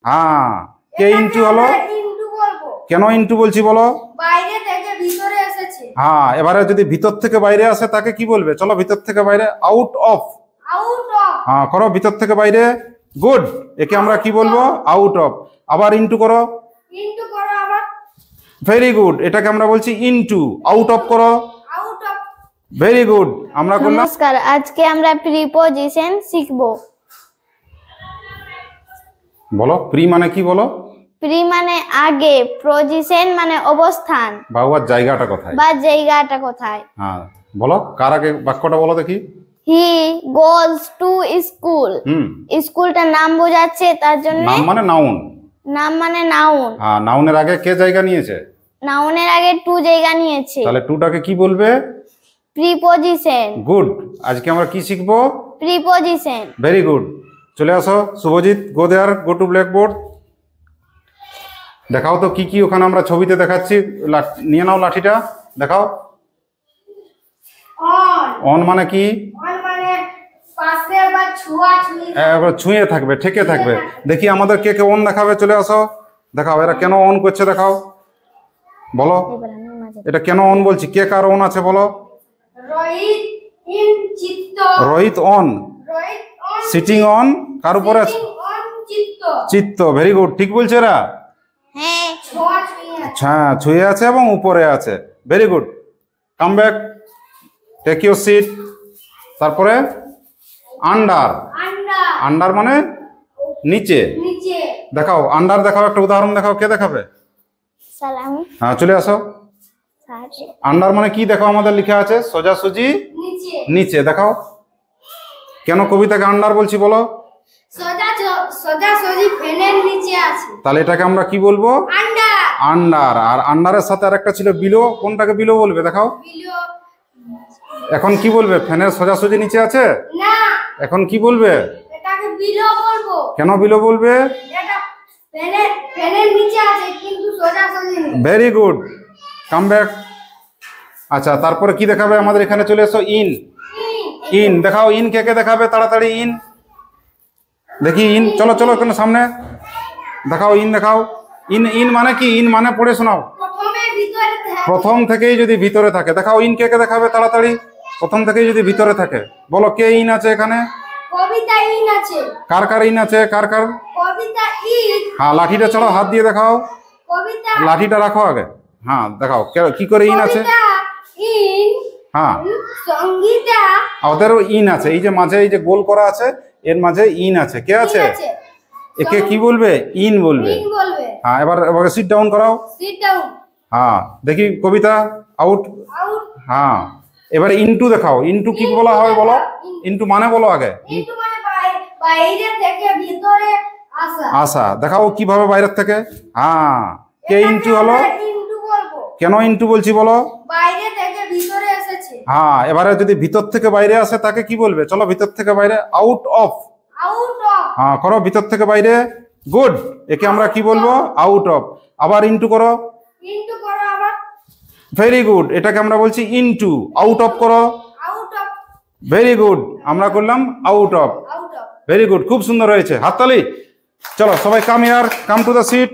হ্যাঁ, কে ইনটু হলো? কেন ইনটু বলছি বলো? বাইরে থেকে ভিতরে এসেছে। হ্যাঁ, এবারে যদি ভিতর থেকে বাইরে আসে তাকে কি বলবে? চলো ভিতর থেকে বাইরে, আউট অফ। Out of. হ্যাঁ, করো ভিতর থেকে বাইরে। গুড, একে আমরা কি বলবো? Out of. আবার ইনটু করো। ইনটু করো আবার। ভেরি গুড, এটাকে আমরা বলছি ইনটু। আউট অফ করো। Out of. ভেরি গুড, আমরা করলাম। নমস্কার, আজকে আমরা প্রিপজিশন শিখব। বলো, প্রি মানে কি বলো? প্রি মানে আগে, পজিশন মানে অবস্থান বাবার জায়গাটা কোথায়? বা জায়গাটা কোথায়। হ্যাঁ, বলো কার আগে বাক্যটা বলো দেখি। হি গোজ টু স্কুল। হুম, স্কুলটার নাম বোঝাচ্ছে, তার জন্য নাম মানে নাউন। নাম মানে নাউন। হ্যাঁ, নাউনের আগে কে জায়গা নিয়েছে? নাউনের আগে টু জায়গা নিয়েছে, তাহলে টুটাকে কি বলবে? প্রিপজিশন। গুড, আজকে আমরা কি শিখবো? প্রিপজিশন। ভেরি গুড, চলে আসো শুভজিৎ, গো দেয়ার, গো টু ব্ল্যাকবোর্ড। দেখাও তো কি কি ওখানে আমরা ছবিতে দেখাচ্ছি। নিয়ে নাও লাঠিটা, দেখাও। অন। অন মানে কি? অন মানে পাশে বা ছুঁয়া ছুঁই। এবার ছুঁয়ে থাকবে, ঠেকে থাকবে। দেখি আমাদের কে কে অন দেখাবে, চলে আসো, দেখাও এরা কেন অন করছে, দেখাও বলো। এটা কেন অন বলছি? কে কার অন আছে বলো? রোহিত ইন চিত্ত। Rohit on. Rohit on. Sitting on কার উপরে আছে? সিটিং অন চিত্ত। চিত্ত। ভেরি গুড, ঠিক বলছে এরা। হ্যাঁ, ছুঁয়া ছুঁই। আচ্ছা, ছুঁয়ে আছে এবং উপরে আছে। Very good, come back, take your seat. তারপরে আন্ডার। আন্ডার। আন্ডার মানে নিচে। নিচে। দেখাও আন্ডার, দেখাও একটা উদাহরণ দেখাও, কে দেখাবে? সালাম। হ্যাঁ, চলে আসো। সাহায্য। আন্ডার মানে কি? দেখো আমাদের লেখা আছে সোজাসুজি নিচে। নিচে। দেখাও কেন কবিতাকে আন্ডার বলছি বলো? সোজা সোজি ফ্যানের নিচে আছে। তাহলে এটাকে আমরা কি বলবো? আন্ডার। আন্ডার। আর আন্ডারের সাথে আরেকটা ছিল বিলো। কোনটাকে বিলো বলবে? দেখাও বিলো। এখন কি বলবে? ফ্যানের সোজাসুজি নিচে আছে, না, এখন কি বলবে? এটাকে বিলো বলবো। কেন বিলো বলবে? এটা ফ্যানের নিচে আছে কিন্তু সোজা সোজি নেই। Very good, come back. আচ্ছা, তারপরে কি দেখাবে আমাদের? এখানে চলে এসো, ইন। ইন দেখাও, ইন কে কে দেখাবে তাড়াতাড়ি? ইন দেখি, ইন। চলো চলো এখানে সামনে দেখাও, ইন দেখাও। ইন ইন মানে কি? ইন মানে পড়ে শোনাও। প্রথমে ভিতরে থাকে। প্রথম থেকেই যদি ভিতরে থাকে, দেখাও ইন কে কে দেখাবে তাড়াতাড়ি। প্রথম থেকেই যদি ভিতরে থাকে, বলো কে ইন আছে এখানে? কবিতা ইন আছে। কার কার ইন আছে? কার কার? কবিতা ইন। হ্যাঁ, লাঠিটা চলো হাত দিয়ে দেখাও। কবিতা লাঠিটা রাখো আগে। হ্যাঁ, দেখাও কি করে ইন আছে। কবিতা ইন। হ্যাঁ, সঙ্গীতা। ওদেরও ইন আছে। এই যে মাঝে এই যে গোল করা আছে, এর মাঝে ইন আছে। কে আছে? একে কি বলবে? ইন বলবে। ইন বলবে। হ্যাঁ, এবার সিট ডাউন করাও। Sit down. হ্যাঁ, দেখি কবিতা আউট। আউট। হ্যাঁ, এবারে ইনটু দেখাও। ইনটু কি বলা হয় বলো? ইনটু মানে বলো আগে। ইনটু মানে বাইরে থেকে ভিতরে আসা। আসা। দেখাও কিভাবে বাইরের থেকে। হ্যাঁ, কে ইনটু হলো? ইনটু বলবো। কেন ইনটু বলছি বলো? বাইরে থেকে ভিতরে এসেছে। হ্যাঁ, এবারে যদি ভিতর থেকে বাইরে আসে তাকে কি বলবে? চলো ভিতর থেকে বাইরে, আউট অফ। Out of. হ্যাঁ, করো ভিতর থেকে বাইরে। গুড, একে আমরা কি বলবো? Out of. আবার ইনটু করো। ইনটু করো আবার। ভেরি গুড, এটাকে আমরা বলছি ইনটু। আউট অফ করো। Out of. ভেরি গুড, আমরা করলাম out of. Out of. Very good, খুব সুন্দর হয়েছে, হাততালি। চলো সবাই come here, come to the seat.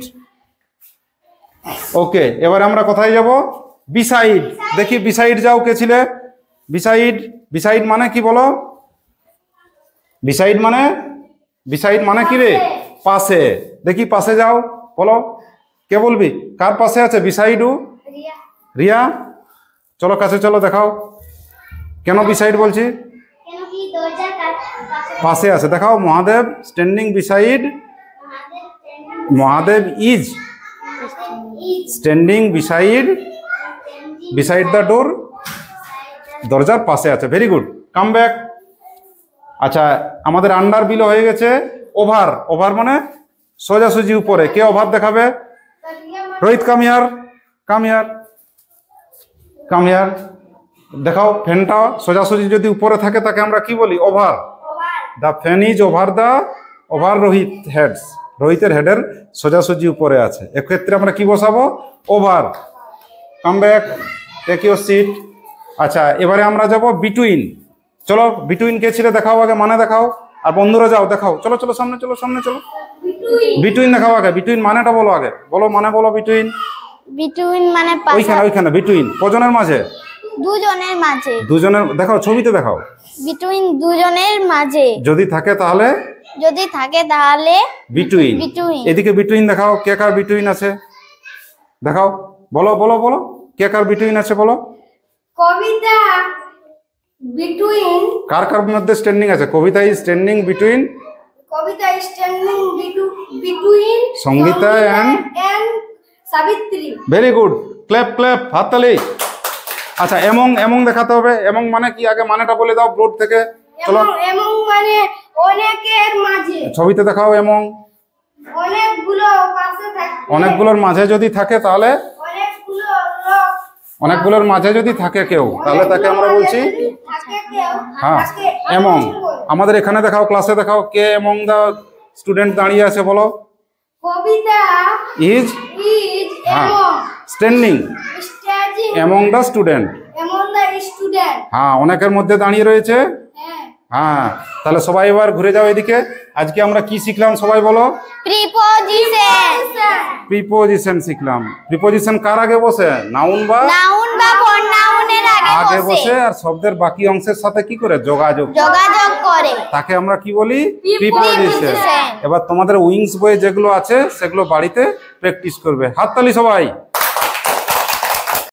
Okay, এবারে আমরা কোথায় যাব? বিসাইড। দেখি বিসাইড যাও, কে ছিলে? বিসাইড। বিসাইড মানে কি বলো? বিসাইড মানে? বিসাইড মানে কি রে? পাশে। দেখি পাশে যাও, বলো কে বলবি? কার পাশে আছে বিসাইডু? রিয়া। রিয়া, চলো কাছে চলো, দেখাও কেন বিসাইড বলছি? কেন কি দরজার পাশে? পাশে আছে। দেখাও, Mahadev standing beside. Mahadev is standing beside the door. দরজার পাশে আছে। Very good, come back. আচ্ছা, আমাদের আন্ডার বিলো হয়ে গেছে। ওভার। ওভার মানে সোজাসুজি উপরে। কে ওভার দেখাবে? Rohit, come here, come here, come here. দেখাও ফ্যানটা সোজাসুজি যদি উপরে থাকে তাকে আমরা কি বলি? Over. The fan is over Rohit heads. রোহিতের হেডের সোজাসুজি উপরে আছে। এক্ষেত্রে আমরা কি বসাবো? Over. Come back, take your seat. আচ্ছা, এবারে আমরা যাব বিটুইন। চলো, বিটুইন কে ছিল দেখাও আগে, মানে দেখাও। আর বন্ধুরা যাও, দেখাও। চলো চলো সামনে, চলো সামনে, চলো বিটুইন দেখাও আগে, বিটুইন মানেটা বলো আগে, বলো মানে বলো বিটুইন। বিটুইন মানে ওইখানে বিটুইন কজনের মাঝে? দুজনের মাঝে। দুজনের, দেখাও ছবিতে দেখাও। বিটুইন দুজনের মাঝে যদি থাকে তাহলে বিটুইন। বিটুইন। এদিকে বিটুইন দেখাও, কে কার বিটুইন আছে দেখাও, বলো বলো বলো, কে কার বিটুইন আছে বলো। কবিতা বিটুইন, কার কার মধ্যে স্ট্যান্ডিং আছে? Kabita is standing between Sangita and Sabitri. Very good, clap clap, হাততালি। আচ্ছা এমং দেখাতে হবে। এমং মানে কি আগে মানেটা বলে দাও বোর্ড থেকে, চলো। এমন মানে অনেকের মাঝে। ছবিতে দেখাও এমং। অনেকগুলো পাশে থাকে, অনেকগুলোর মাঝে যদি থাকে তাহলে, অনেকগুলো লোক, অনেকগুলোর মাঝে যদি থাকে কেউ তাহলে তাকে আমরা বলছি থাকে কেউ, হ্যাঁ তাকে এমং। আমাদের এখানে দেখাও, ক্লাসে দেখাও, কে এমং দা স্টুডেন্ট দাঁড়িয়ে আছে বলো। কবিতা ইজ হ্যাঁ এমন স্ট্যান্ডিং স্ট্যান্ডিং এমং দা স্টুডেন্ট। এমন দা স্টুডেন্ট। হ্যাঁ অনেকের মধ্যে দাঁড়িয়ে রয়েছে। হ্যাঁ, হ্যাঁ তাহলে সবাই এবার ঘুরে যাও এদিকে। আজকে আমরা কি শিখলাম সবাই বলো। প্রিপোজিশন। প্রিপোজিশন শিখলাম। প্রিপোজিশন কার আগে বসে? নাউন বা নাউন বা প্রোনাউনের আগে বসে বসে আর শব্দের বাকি অংশের সাথে কি করে যোগাযোগ করে। তাকে আমরা কি বলি? Preposition। প্রিপোজিশন। এবার তোমাদের উইংস বইয়ে যেগুলো আছে সেগুলো বাড়িতে প্র্যাকটিস করবে। হাততালি সবাই।